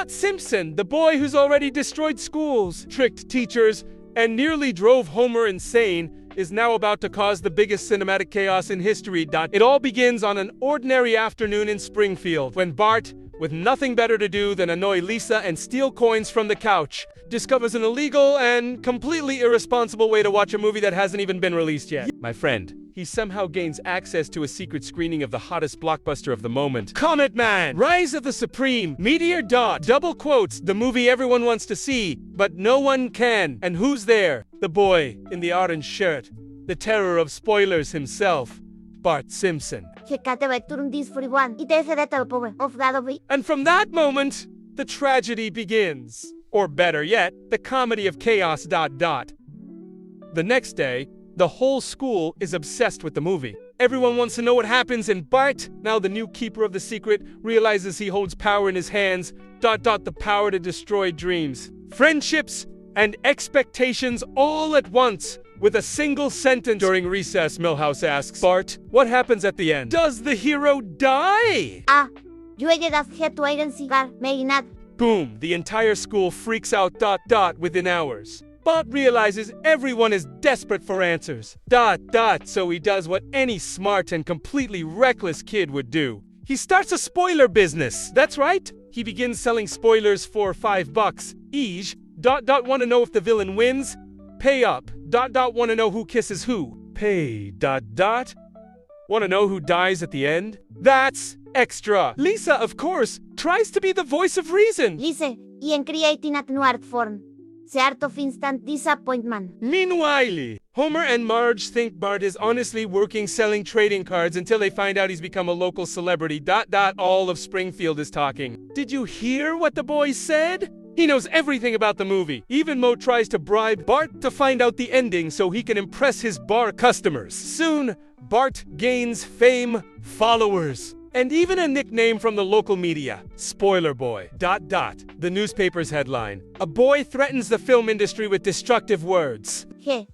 Bart Simpson, the boy who's already destroyed schools, tricked teachers, and nearly drove Homer insane, is now about to cause the biggest cinematic chaos in history. It all begins on an ordinary afternoon in Springfield, when Bart, with nothing better to do than annoy Lisa and steal coins from the couch, discovers an illegal and completely irresponsible way to watch a movie that hasn't even been released yet. My friend, he somehow gains access to a secret screening of the hottest blockbuster of the moment, Comet Man, Rise of the Supreme, Meteor Dot, double quotes, the movie everyone wants to see, but no one can. And who's there? The boy in the orange shirt, the terror of spoilers himself, Bart Simpson. And from that moment, the tragedy begins. Or better yet, the comedy of chaos. The next day, the whole school is obsessed with the movie. Everyone wants to know what happens, and Bart, now the new keeper of the secret, realizes he holds power in his hands. The power to destroy dreams, friendships, and expectations all at once. With a single sentence during recess, Milhouse asks, Bart, what happens at the end? Does the hero die? Boom, the entire school freaks out. Within hours. Bart realizes everyone is desperate for answers. So he does what any smart and completely reckless kid would do. He starts a spoiler business. That's right. He begins selling spoilers for $5 each. Want to know if the villain wins? Pay up. Want to know who kisses who? Pay. Want to know who dies at the end? That's extra. Lisa, of course, tries to be the voice of reason. Lisa, y en creating at new art form. Sort of instant disappointment. Meanwhile, Homer and Marge think Bart is honestly working selling trading cards until they find out he's become a local celebrity. All of Springfield is talking. Did you hear what the boy said? He knows everything about the movie. Even Mo tries to bribe Bart to find out the ending so he can impress his bar customers. Soon, Bart gains fame, followers, and even a nickname from the local media, Spoiler Boy. The newspaper's headline. A boy threatens the film industry with destructive words. Hey,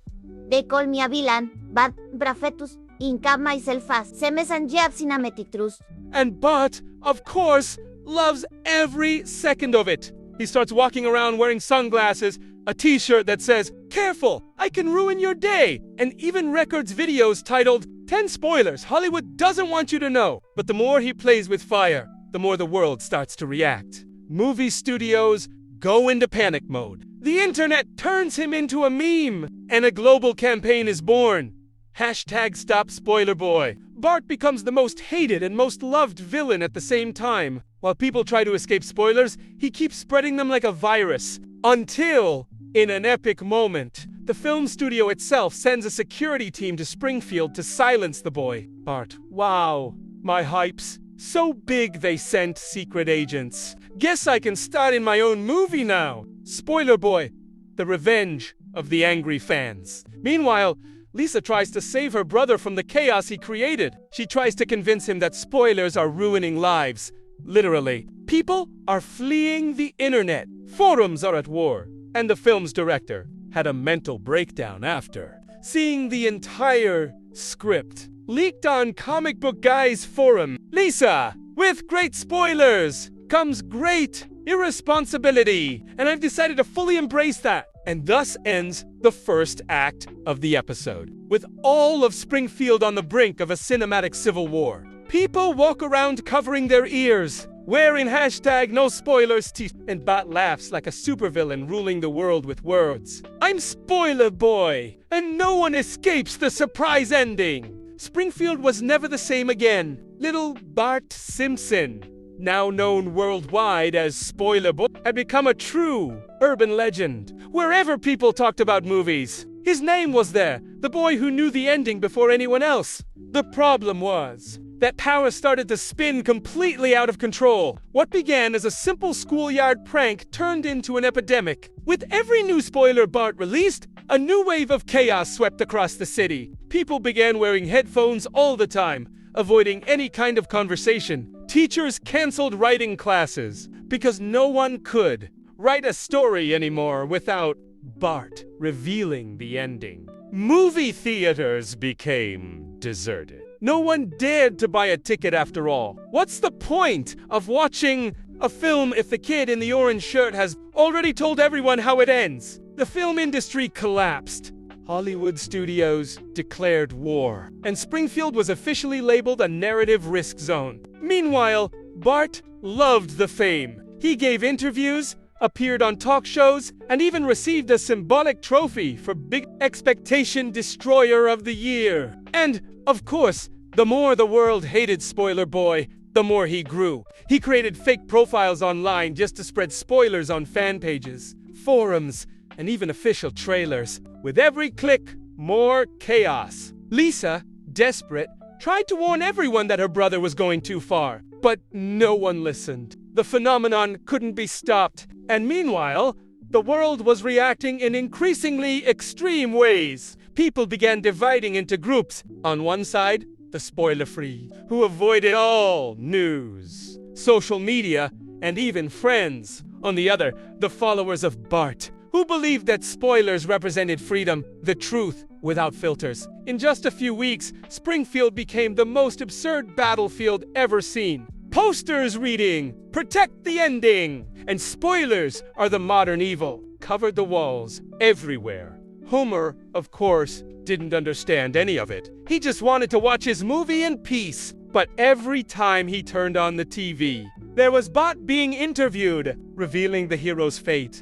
they call me a villain, but Brafetus, incap myself as Semes and Jab Cinematic Trust. And Bart, of course, loves every second of it. He starts walking around wearing sunglasses, a t-shirt that says, Careful, I can ruin your day, and even records videos titled 10 Spoilers Hollywood Doesn't Want You to Know. But the more he plays with fire, the more the world starts to react. Movie studios go into panic mode. The internet turns him into a meme, and a global campaign is born. #StopSpoilerBoy. Bart becomes the most hated and most loved villain at the same time. While people try to escape spoilers, he keeps spreading them like a virus. Until, in an epic moment, the film studio itself sends a security team to Springfield to silence the boy. Bart, wow, my hypes. So big they sent secret agents. Guess I can star in my own movie now. Spoiler Boy, the revenge of the angry fans. Meanwhile, Lisa tries to save her brother from the chaos he created. She tries to convince him that spoilers are ruining lives. Literally. People are fleeing the internet. Forums are at war. And the film's director had a mental breakdown after seeing the entire script leaked on Comic Book Guy's forum. Lisa, with great spoilers comes great irresponsibility, and I've decided to fully embrace that. And thus ends the first act of the episode, with all of Springfield on the brink of a cinematic civil war. People walk around covering their ears, wearing #NoSpoilers t- and Bart laughs like a supervillain ruling the world with words. I'm Spoiler Boy, and no one escapes the surprise ending. Springfield was never the same again. Little Bart Simpson, now known worldwide as Spoiler Boy, had become a true urban legend. Wherever people talked about movies, his name was there, the boy who knew the ending before anyone else. The problem was that power started to spin completely out of control. What began as a simple schoolyard prank turned into an epidemic. With every new spoiler Bart released, a new wave of chaos swept across the city. People began wearing headphones all the time, avoiding any kind of conversation. Teachers canceled writing classes because no one could write a story anymore without Bart revealing the ending. Movie theaters became deserted. No one dared to buy a ticket after all. What's the point of watching A film if the kid in the orange shirt has already told everyone how it ends. The film industry collapsed. Hollywood studios declared war, and Springfield was officially labeled a narrative risk zone. Meanwhile, Bart loved the fame. He gave interviews, appeared on talk shows, and even received a symbolic trophy for Big Expectation Destroyer of the Year. And, of course, the more the world hated Spoiler Boy, the more he grew. He created fake profiles online just to spread spoilers on fan pages, forums, and even official trailers. With every click, more chaos. Lisa, desperate, tried to warn everyone that her brother was going too far, but no one listened. The phenomenon couldn't be stopped, and meanwhile, the world was reacting in increasingly extreme ways. People began dividing into groups. On one side, the spoiler-free, who avoided all news, social media, and even friends. On the other, the followers of Bart, who believed that spoilers represented freedom, the truth, without filters. In just a few weeks, Springfield became the most absurd battlefield ever seen. Posters reading, "Protect the ending," and spoilers are the modern evil, covered the walls everywhere. Homer, of course, didn't understand any of it. He just wanted to watch his movie in peace. But every time he turned on the TV, there was Bart being interviewed, revealing the hero's fate.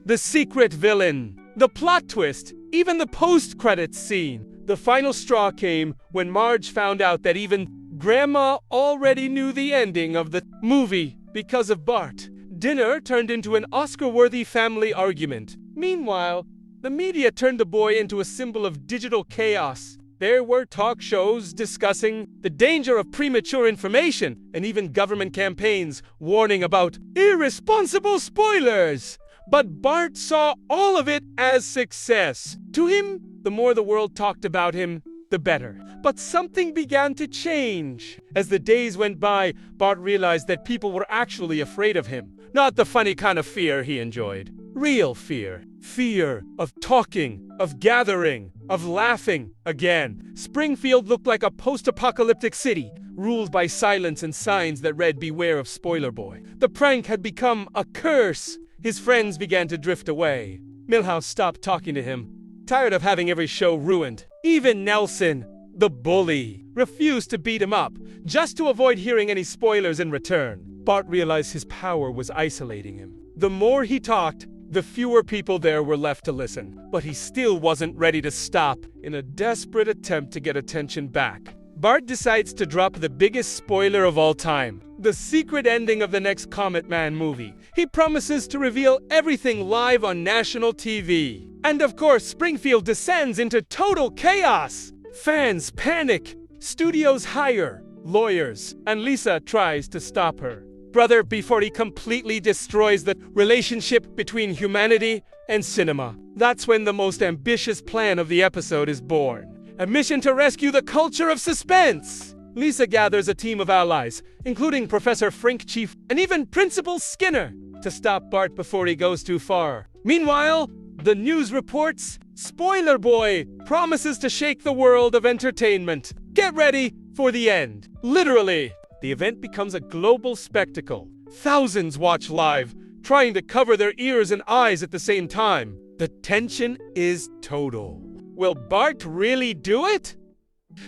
The secret villain, the plot twist, even the post-credits scene. The final straw came when Marge found out that even Grandma already knew the ending of the movie because of Bart. Dinner turned into an Oscar-worthy family argument. Meanwhile, the media turned the boy into a symbol of digital chaos. There were talk shows discussing the danger of premature information, and even government campaigns warning about irresponsible spoilers. But Bart saw all of it as success. To him, the more the world talked about him, the better. But something began to change. As the days went by, Bart realized that people were actually afraid of him. Not the funny kind of fear he enjoyed. Real fear. Fear of talking, of gathering, of laughing again. Springfield looked like a post-apocalyptic city, ruled by silence and signs that read, "Beware of Spoiler Boy." The prank had become a curse. His friends began to drift away. Milhouse stopped talking to him, tired of having every show ruined. Even Nelson, the bully, refused to beat him up, just to avoid hearing any spoilers in return. Bart realized his power was isolating him. The more he talked, the fewer people there were left to listen. But he still wasn't ready to stop. In a desperate attempt to get attention back, Bart decides to drop the biggest spoiler of all time, the secret ending of the next Comet Man movie. He promises to reveal everything live on national TV. And of course, Springfield descends into total chaos. Fans panic, studios hire lawyers, and Lisa tries to stop her brother before he completely destroys the relationship between humanity and cinema. That's when the most ambitious plan of the episode is born. A mission to rescue the culture of suspense. Lisa gathers a team of allies, including Professor Frink Chief and even Principal Skinner, to stop Bart before he goes too far. Meanwhile, the news reports, Spoiler Boy promises to shake the world of entertainment. Get ready for the end. Literally, the event becomes a global spectacle. Thousands watch live, trying to cover their ears and eyes at the same time. The tension is total. Will Bart really do it?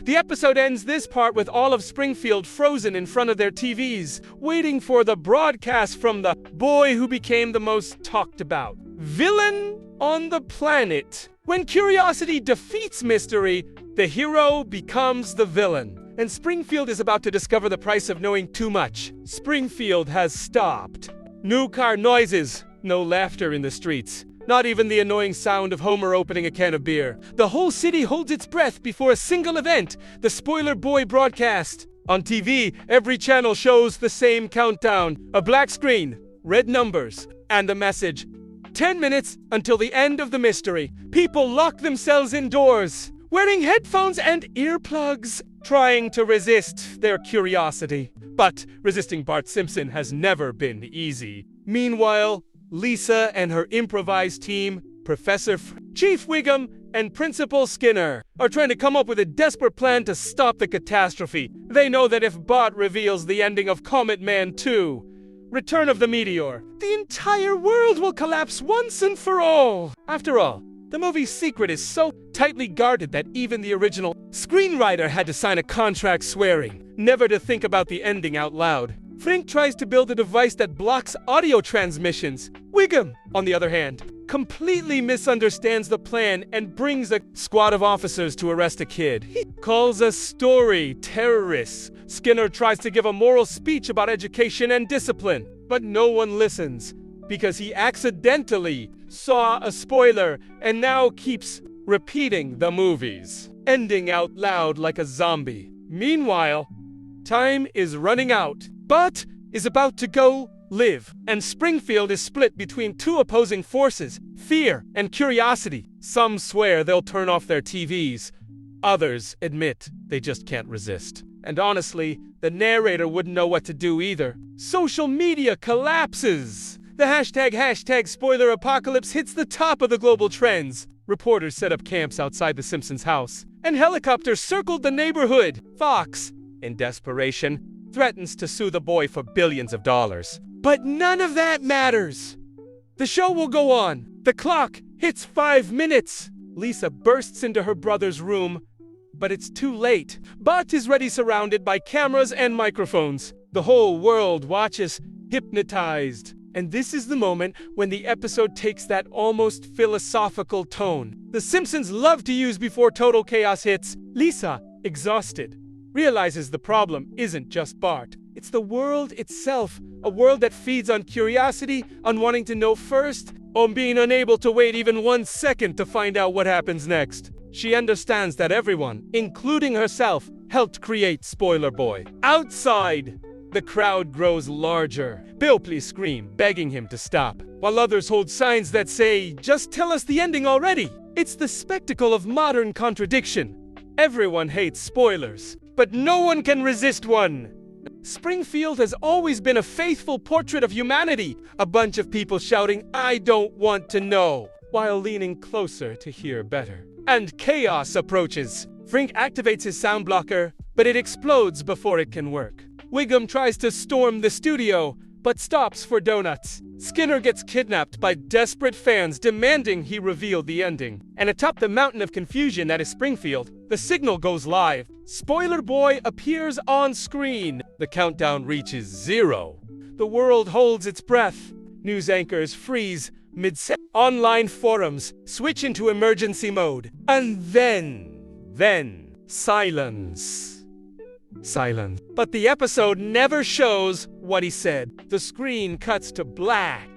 The episode ends this part with all of Springfield frozen in front of their TVs, waiting for the broadcast from the boy who became the most talked about villain on the planet. When curiosity defeats mystery, the hero becomes the villain. And Springfield is about to discover the price of knowing too much. Springfield has stopped. New car noises, no laughter in the streets. Not even the annoying sound of Homer opening a can of beer. The whole city holds its breath before a single event, the Spoiler Boy broadcast. On TV, every channel shows the same countdown. A black screen, red numbers, and a message. 10 minutes until the end of the mystery. People lock themselves indoors, wearing headphones and earplugs, trying to resist their curiosity. But resisting Bart Simpson has never been easy. Meanwhile, Lisa and her improvised team, Chief Wiggum, and Principal Skinner, are trying to come up with a desperate plan to stop the catastrophe. They know that if Bart reveals the ending of Comet Man 2, Return of the Meteor. The entire world will collapse once and for all. After all, the movie's secret is so tightly guarded that even the original screenwriter had to sign a contract swearing never to think about the ending out loud. Frink tries to build a device that blocks audio transmissions. Wiggum, on the other hand, completely misunderstands the plan and brings a squad of officers to arrest a kid. He calls us story terrorists. Skinner tries to give a moral speech about education and discipline, but no one listens because he accidentally saw a spoiler and now keeps repeating the movies, ending out loud like a zombie. Meanwhile, time is running out. Bart is about to go live, and Springfield is split between two opposing forces, fear and curiosity. Some swear they'll turn off their TVs. Others admit they just can't resist. And honestly, the narrator wouldn't know what to do either. Social media collapses. The hashtag spoiler apocalypse hits the top of the global trends. Reporters set up camps outside the Simpsons' house, and helicopters circled the neighborhood. Fox, in desperation, threatens to sue the boy for billions of dollars. But none of that matters. The show will go on. The clock hits 5 minutes. Lisa bursts into her brother's room, but it's too late. Bart is already surrounded by cameras and microphones. The whole world watches, hypnotized. And this is the moment when the episode takes that almost philosophical tone The Simpsons love to use before total chaos hits. Lisa, exhausted, realizes the problem isn't just Bart. It's the world itself, a world that feeds on curiosity, on wanting to know first, on being unable to wait even 1 second to find out what happens next. She understands that everyone, including herself, helped create Spoiler Boy. Outside, the crowd grows larger. Bill please scream, begging him to stop, while others hold signs that say, "Just tell us the ending already." It's the spectacle of modern contradiction. Everyone hates spoilers, but no one can resist one. Springfield has always been a faithful portrait of humanity, a bunch of people shouting, "I don't want to know," while leaning closer to hear better. And chaos approaches. Frink activates his sound blocker, but it explodes before it can work. Wiggum tries to storm the studio, but stops for donuts. Skinner gets kidnapped by desperate fans demanding he reveal the ending. And atop the mountain of confusion that is Springfield, the signal goes live. Spoiler Boy appears on screen. The countdown reaches 0. The world holds its breath. News anchors freeze mid-sentence. Online forums switch into emergency mode. And then, silence. Silence. But the episode never shows what he said. The screen cuts to black.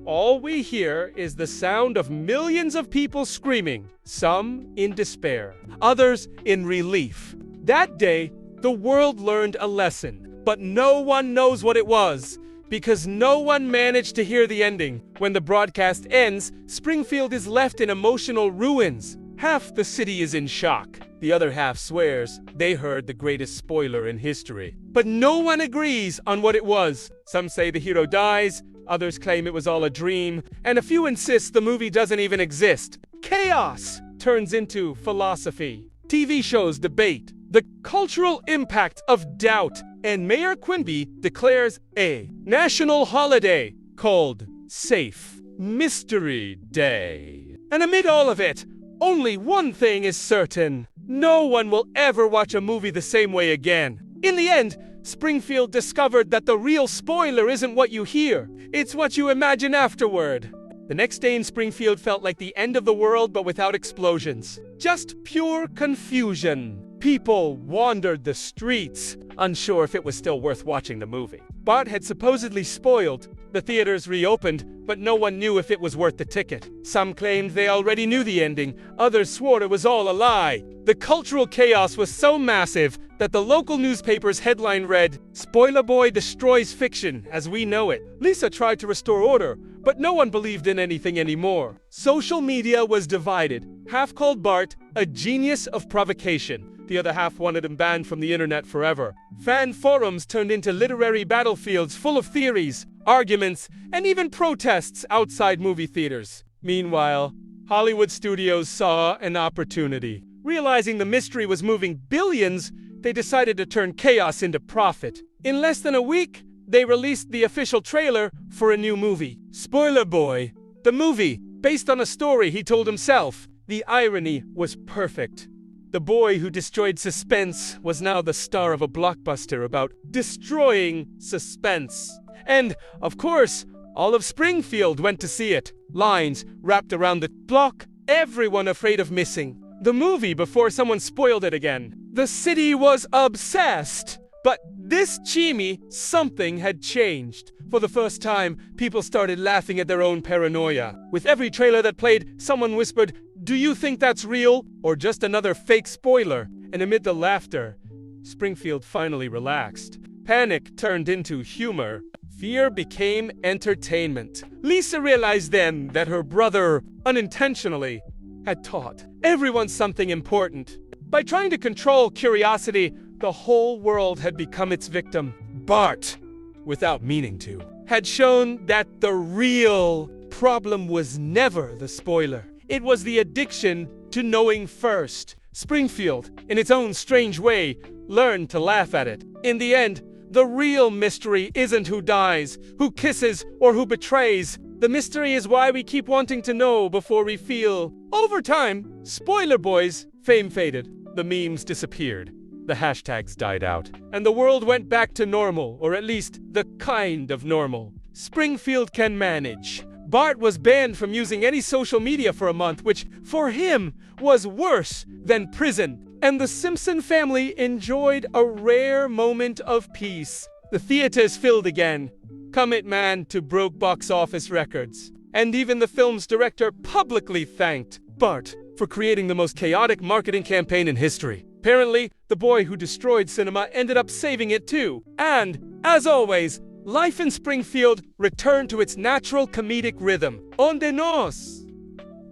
All we hear is the sound of millions of people screaming, some in despair, others in relief. That day, the world learned a lesson, but no one knows what it was, because no one managed to hear the ending. When the broadcast ends, Springfield is left in emotional ruins. Half the city is in shock. The other half swears they heard the greatest spoiler in history. But no one agrees on what it was. Some say the hero dies, others claim it was all a dream, and a few insist the movie doesn't even exist. Chaos turns into philosophy. TV shows debate the cultural impact of doubt, and Mayor Quimby declares a national holiday called Safe Mystery Day. And amid all of it, only one thing is certain. No one will ever watch a movie the same way again. In the end, Springfield discovered that the real spoiler isn't what you hear. It's what you imagine afterward. The next day in Springfield felt like the end of the world, but without explosions. Just pure confusion. People wandered the streets, unsure if it was still worth watching the movie. Bart had supposedly spoiled. The theaters reopened, but no one knew if it was worth the ticket. Some claimed they already knew the ending. Others swore it was all a lie. The cultural chaos was so massive that the local newspaper's headline read, "Spoiler Boy destroys fiction as we know it." Lisa tried to restore order, but no one believed in anything anymore. Social media was divided. Half called Bart a genius of provocation. The other half wanted him banned from the internet forever. Fan forums turned into literary battlefields full of theories, arguments, and even protests outside movie theaters. Meanwhile, Hollywood studios saw an opportunity. Realizing the mystery was moving billions, they decided to turn chaos into profit. In less than a week, they released the official trailer for a new movie. Spoiler Boy, the movie, based on a story he told himself. The irony was perfect. The boy who destroyed suspense was now the star of a blockbuster about destroying suspense. And, of course, all of Springfield went to see it. Lines wrapped around the block, everyone afraid of missing the movie before someone spoiled it again. The city was obsessed. But this Chimi, something had changed. For the first time, people started laughing at their own paranoia. With every trailer that played, someone whispered, "Do you think that's real? Or just another fake spoiler?" And amid the laughter, Springfield finally relaxed. Panic turned into humor. Fear became entertainment. Lisa realized then that her brother, unintentionally, had taught everyone something important. By trying to control curiosity, the whole world had become its victim. Bart, without meaning to, had shown that the real problem was never the spoiler. It was the addiction to knowing first. Springfield, in its own strange way, learned to laugh at it. In the end, the real mystery isn't who dies, who kisses, or who betrays. The mystery is why we keep wanting to know before we feel. Over time, Spoiler Boy's fame faded. The memes disappeared. The hashtags died out. And the world went back to normal, or at least the kind of normal Springfield can manage. Bart was banned from using any social media for a month, which, for him, was worse than prison. And the Simpson family enjoyed a rare moment of peace. The theaters filled again. Commit Man to broke box office records. And even the film's director publicly thanked Bart for creating the most chaotic marketing campaign in history. Apparently, the boy who destroyed cinema ended up saving it too. And, as always, life in Springfield returned to its natural comedic rhythm. Onde nos?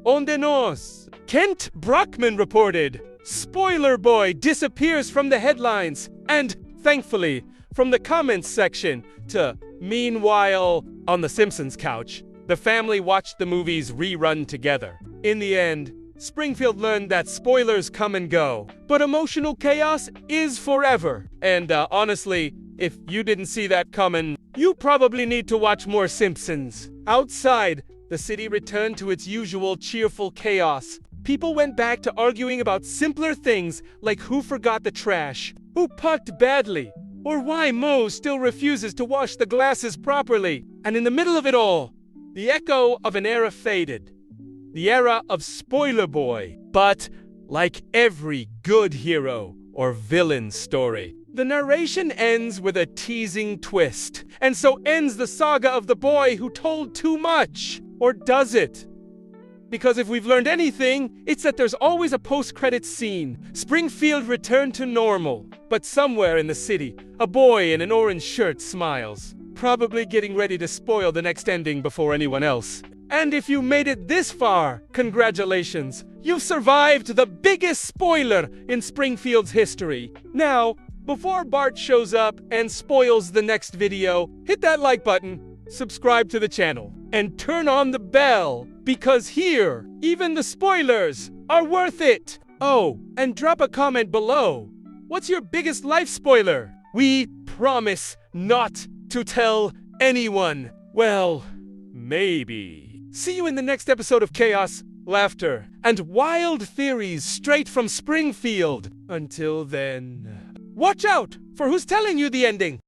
Onde nos? Kent Brockman reported, Spoiler Boy disappears from the headlines and, thankfully, from the comments section to, meanwhile, on the Simpsons couch, the family watched the movies rerun together. In the end, Springfield learned that spoilers come and go, but emotional chaos is forever. And honestly, if you didn't see that coming, you probably need to watch more Simpsons. Outside, the city returned to its usual cheerful chaos. People went back to arguing about simpler things like who forgot the trash, who parked badly, or why Moe still refuses to wash the glasses properly. And in the middle of it all, the echo of an era faded. The era of Spoiler Boy. But, like every good hero or villain story, the narration ends with a teasing twist. And so ends the saga of the boy who told too much. Or does it? Because if we've learned anything, it's that there's always a post-credits scene. Springfield returned to normal. But somewhere in the city, a boy in an orange shirt smiles, probably getting ready to spoil the next ending before anyone else. And if you made it this far, congratulations. You've survived the biggest spoiler in Springfield's history. Now, before Bart shows up and spoils the next video, hit that like button, subscribe to the channel, and turn on the bell, because here, even the spoilers are worth it. Oh, and drop a comment below. What's your biggest life spoiler? We promise not to tell anyone. Well, maybe. See you in the next episode of Chaos, Laughter, and Wild Theories straight from Springfield. Until then, watch out for who's telling you the ending.